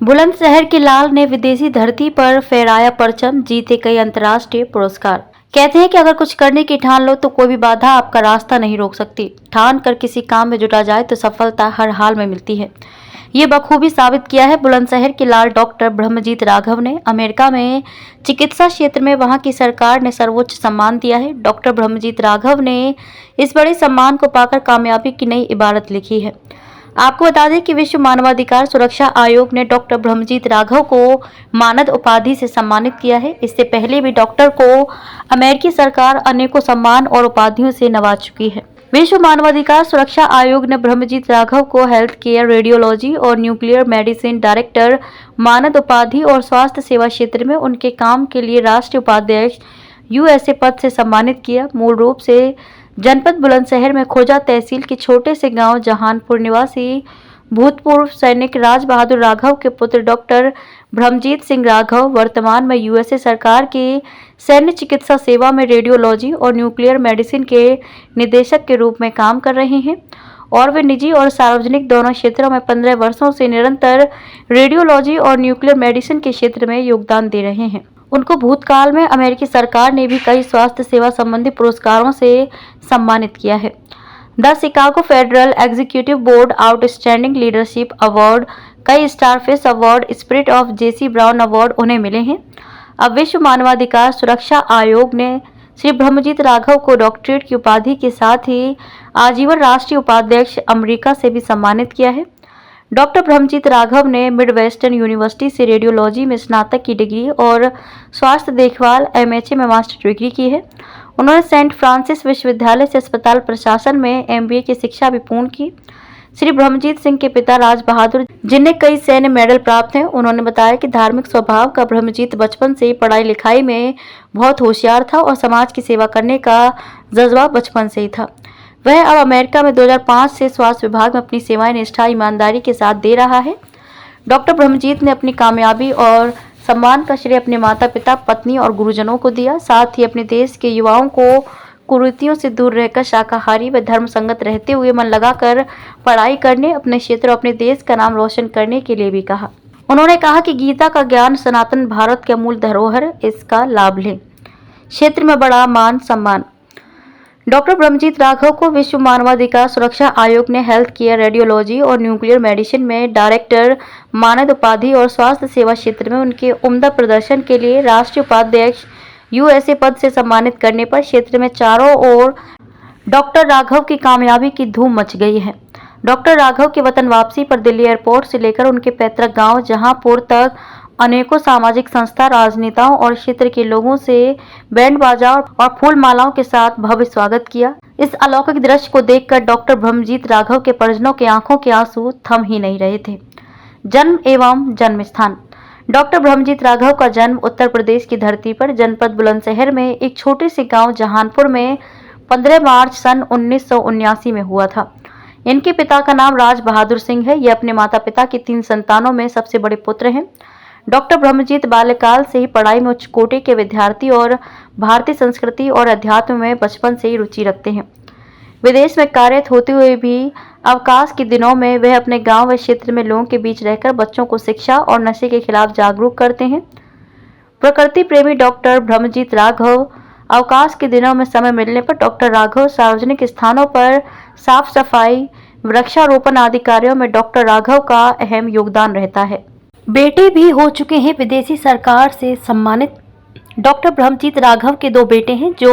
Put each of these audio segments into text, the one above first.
बुलंदशहर के लाल ने विदेशी धरती पर फहराया परचम, जीते कई अंतर्राष्ट्रीय पुरस्कार। कहते हैं कि अगर कुछ करने की ठान लो तो कोई भी बाधा आपका रास्ता नहीं रोक सकती। ठान कर किसी काम में जुटा जाए तो सफलता हर हाल में मिलती है। ये बखूबी साबित किया है बुलंदशहर के लाल डॉक्टर ब्रह्मजीत राघव ने। अमेरिका में चिकित्सा क्षेत्र में वहां की सरकार ने सर्वोच्च सम्मान दिया है। डॉक्टर ब्रह्मजीत राघव ने इस बड़े सम्मान को पाकर कामयाबी की नई इबारत लिखी है। आपको बता दें कि विश्व मानवाधिकार सुरक्षा आयोग ने डॉक्टर ब्रह्मजीत राघव को मानद उपाधि से सम्मानित किया है। इससे पहले भी डॉक्टर को अमेरिकी सरकार अनेकों सम्मान और उपाधियों से नवाज चुकी है। विश्व मानवाधिकार सुरक्षा आयोग ने ब्रह्मजीत राघव को हेल्थ केयर, रेडियोलॉजी और न्यूक्लियर मेडिसिन डायरेक्टर मानद उपाधि और स्वास्थ्य सेवा क्षेत्र में उनके काम के लिए राष्ट्रीय उपाध्यक्ष यूएसए पद से सम्मानित किया। मूल रूप से जनपद बुलंदशहर में खोजा तहसील के छोटे से गांव जहानपुर निवासी भूतपूर्व सैनिक राज बहादुर राघव के पुत्र डॉक्टर ब्रह्मजीत सिंह राघव वर्तमान में यूएसए सरकार की सैन्य चिकित्सा सेवा में रेडियोलॉजी और न्यूक्लियर मेडिसिन के निदेशक के रूप में काम कर रहे हैं और वे निजी और सार्वजनिक दोनों क्षेत्रों में 15 वर्षों से निरंतर रेडियोलॉजी और न्यूक्लियर मेडिसिन के क्षेत्र में योगदान दे रहे हैं। उनको भूतकाल में अमेरिकी सरकार ने भी कई स्वास्थ्य सेवा संबंधी पुरस्कारों से सम्मानित किया है। The Chicago Federal Executive Board Outstanding Leadership Award, कई Starfish Award, Spirit of Jesse Brown Award उन्हें मिले हैं। अब विश्व मानवाधिकार सुरक्षा आयोग ने श्री ब्रह्मजीत राघव को डॉक्टरेट की उपाधि के साथ ही आजीवन राष्ट्रीय उपाध्यक्ष अमेरिका से भी सम्मानित किया है। डॉक्टर ब्रह्मजीत राघव ने मिडवेस्टर्न यूनिवर्सिटी से रेडियोलॉजी में स्नातक की डिग्री और स्वास्थ्य देखभाल एमएचए में मास्टर डिग्री की है। उन्होंने सेंट फ्रांसिस विश्वविद्यालय से अस्पताल प्रशासन में एमबीए की शिक्षा भी पूर्ण की। श्री ब्रह्मजीत सिंह के पिता राज बहादुर, जिन्हें कई सैन्य मेडल प्राप्त हैं, उन्होंने बताया कि धार्मिक स्वभाव का ब्रह्मजीत बचपन से ही पढ़ाई लिखाई में बहुत होशियार था और समाज की सेवा करने का जज्बा बचपन से ही था। वह अब अमेरिका में 2005 से स्वास्थ्य विभाग में अपनी सेवाएं निष्ठा ईमानदारी के साथ दे रहा है। डॉक्टर ब्रह्मजीत ने अपनी कामयाबी और सम्मान का श्रेय अपने माता पिता, पत्नी और गुरुजनों को दिया। साथ ही अपने देश के युवाओं को कुरीतियों से दूर रहकर शाकाहारी व धर्म संगत रहते हुए मन लगाकर पढ़ाई करने, अपने क्षेत्र और अपने देश का नाम रोशन करने के लिए भी कहा। उन्होंने कहा कि गीता का ज्ञान सनातन भारत के अमूल धरोहर, इसका लाभ लें। क्षेत्र में बड़ा मान सम्मान। डॉक्टर ब्रह्मजीत राघव को विश्व मानवाधिकार सुरक्षा आयोग ने हेल्थ केयर, रेडियोलॉजी और न्यूक्लियर मेडिसिन में डायरेक्टर मानद उपाधि और स्वास्थ्य सेवा क्षेत्र में उनके उम्दा प्रदर्शन के लिए राष्ट्रीय उपाध्यक्ष यूएसए पद से सम्मानित करने पर क्षेत्र में चारों ओर डॉक्टर राघव की कामयाबी की धूम मच गई है। डॉक्टर राघव के वतन वापसी पर दिल्ली एयरपोर्ट से लेकर उनके पैतृक गांव जहांपुर तक अनेकों सामाजिक संस्था, राजनेताओं और क्षेत्र के लोगों से बैंड बाजा और फूल मालाओं के साथ भव्य स्वागत किया। इस अलौकिक दृश्य को देखकर डॉक्टर ब्रह्मजीत राघव के परिजनों के आंखों के आंसू थम ही नहीं रहे थे। जन्म एवं जन्म स्थान। डॉक्टर ब्रह्मजीत राघव का जन्म उत्तर प्रदेश की धरती पर जनपद बुलंदशहर में एक छोटे से गांव जहानपुर में 15 मार्च सन 1979 में हुआ था। इनके पिता का नाम राज बहादुर सिंह है। ये अपने माता पिता की 3 संतानों में सबसे बड़े पुत्र हैं। डॉक्टर ब्रह्मजीत बाल्यकाल से ही पढ़ाई में उच्च कोटि के विद्यार्थी और भारतीय संस्कृति और अध्यात्म में बचपन से ही रुचि रखते हैं। विदेश में कार्यरत होते हुए भी अवकाश के दिनों में वह अपने गांव व क्षेत्र में लोगों के बीच रहकर बच्चों को शिक्षा और नशे के खिलाफ जागरूक करते हैं। प्रकृति प्रेमी डॉक्टर ब्रह्मजीत राघव अवकाश के दिनों में समय मिलने पर डॉक्टर राघव सार्वजनिक स्थानों पर साफ सफाई, वृक्षारोपण आदि कार्यों में डॉक्टर राघव का अहम योगदान रहता है। बेटे भी हो चुके हैं विदेशी सरकार से सम्मानित। डॉक्टर ब्रह्मजीत राघव के 2 बेटे हैं जो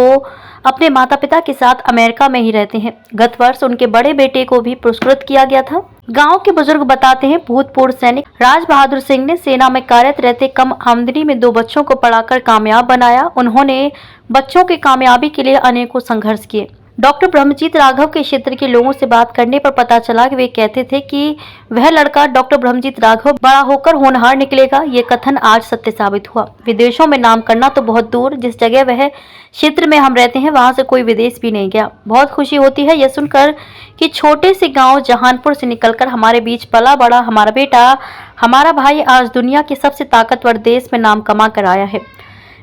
अपने माता पिता के साथ अमेरिका में ही रहते हैं। गत वर्ष उनके बड़े बेटे को भी पुरस्कृत किया गया था। गांव के बुजुर्ग बताते हैं, भूतपूर्व सैनिक राज बहादुर सिंह ने सेना में कार्यरत रहते कम आमदनी में 2 बच्चों को पढ़ाकर कामयाब बनाया। उन्होंने बच्चों की कामयाबी के लिए अनेकों संघर्ष किए। डॉक्टर ब्रह्मजीत राघव के क्षेत्र के लोगों से बात करने पर पता चला कि वे कहते थे कि वह लड़का डॉक्टर ब्रह्मजीत राघव बड़ा होकर होनहार निकलेगा। ये कथन आज सत्य साबित हुआ। विदेशों में नाम करना तो बहुत दूर, जिस जगह वह क्षेत्र में हम रहते हैं वहां से कोई विदेश भी नहीं गया। बहुत खुशी होती है यह सुनकर कि छोटे से गांव जहानपुर से निकलकर हमारे बीच पला बड़ा हमारा बेटा, हमारा भाई आज दुनिया के सबसे ताकतवर देश में नाम कमा कर आया है।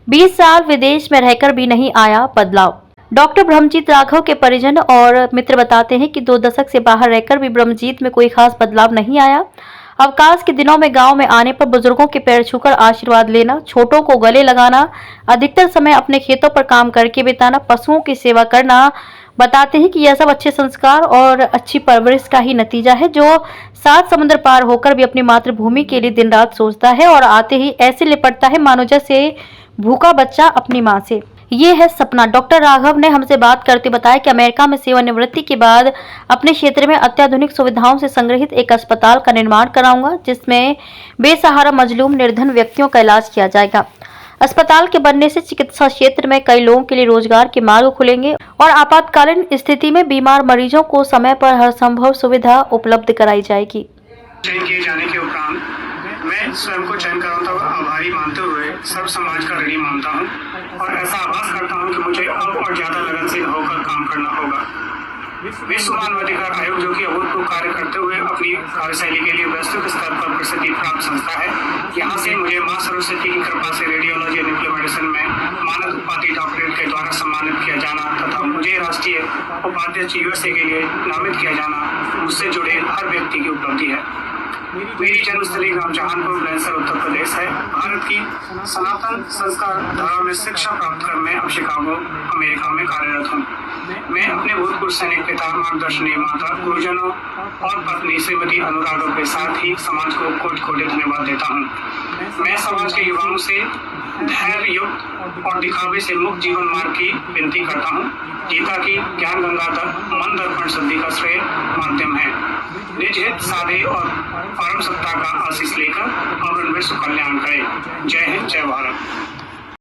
20 साल विदेश में रहकर भी नहीं आया बदलाव। डॉक्टर ब्रह्मजीत राघव के परिजन और मित्र बताते हैं कि 2 दशक से बाहर रहकर भी ब्रह्मजीत में कोई खास बदलाव नहीं आया। अवकाश के दिनों में गांव में आने पर बुजुर्गों के पैर छूकर आशीर्वाद लेना, छोटों को गले लगाना, अधिकतर समय अपने खेतों पर काम करके बिताना, पशुओं की सेवा करना बताते हैं कि यह सब अच्छे संस्कार और अच्छी परवरिश का ही नतीजा है, जो 7 समुद्र पार होकर भी अपनी मातृभूमि के लिए दिन रात सोचता है और आते ही ऐसे लिपटता है मानो जैसे भूखा बच्चा अपनी माँ से। ये है सपना। डॉक्टर राघव ने हमसे बात करते बताया कि अमेरिका में सेवानिवृत्ति के बाद अपने क्षेत्र में अत्याधुनिक सुविधाओं से संग्रहित एक अस्पताल का निर्माण कराऊंगा, जिसमें बेसहारा मजलूम निर्धन व्यक्तियों का इलाज किया जाएगा। अस्पताल के बनने से चिकित्सा क्षेत्र में कई लोगों के लिए रोजगार के मार्ग खुलेंगे और आपातकालीन स्थिति में बीमार मरीजों को समय पर हर संभव सुविधा उपलब्ध कराई जाएगी। चयन किए जाने के उपरांत मैं स्वयं को चयन कराता हुआ आभारी मानते हुए सर्व समाज का ऋणी मानता हूँ और ऐसा आभास करता हूँ कि मुझे अब और ज्यादा लगनशील होकर काम करना होगा। विश्व मानवाधिकार आयोग, जो कि अभूतपूर्व कार्य करते हुए अपनी कार्यशैली के लिए वैश्विक स्तर पर प्रसिद्धि प्राप्त संस्था है, यहाँ से मुझे मां सरस्वती की कृपा से रेडियोलॉजी और न्यूक्लियर मेडिसिन में मानद उपाधि डॉक्टरेट के द्वारा सम्मानित किया जाना तथा मुझे राष्ट्रीय उपाध्यक्ष यूएसए के लिए नामित किया जाना मुझसे जुड़े हर व्यक्ति की उपलब्धि है। मेरी जन्मस्थली ग्राम जहानपुर बुलंदशहर उत्तर प्रदेश है। भारत की सनातन संस्कार धारा में शिक्षा प्राप्त कर मैं अब शिकागो अमेरिका में कार्यरत हूँ। मैं अपने भूतपूर्व सैनिक पिता, मार्गदर्शनीय माता, गुरुजनों और पत्नी श्रीमती अनुराधा के साथ ही समाज को कोटि धन्यवाद देता हूँ। मैं समाज के युवाओं से धैर्य युक्त और दिखावे से मुक्त जीवन मार्ग की विनती करता हूँ। गीता की ज्ञान गंगा तक मन दर्पण शुद्धि का श्रेय माध्यम है। निज हित साधे और परम सत्ता का आशीष लेकर और विश्व कल्याण करे। जय हिंद, जय भारत।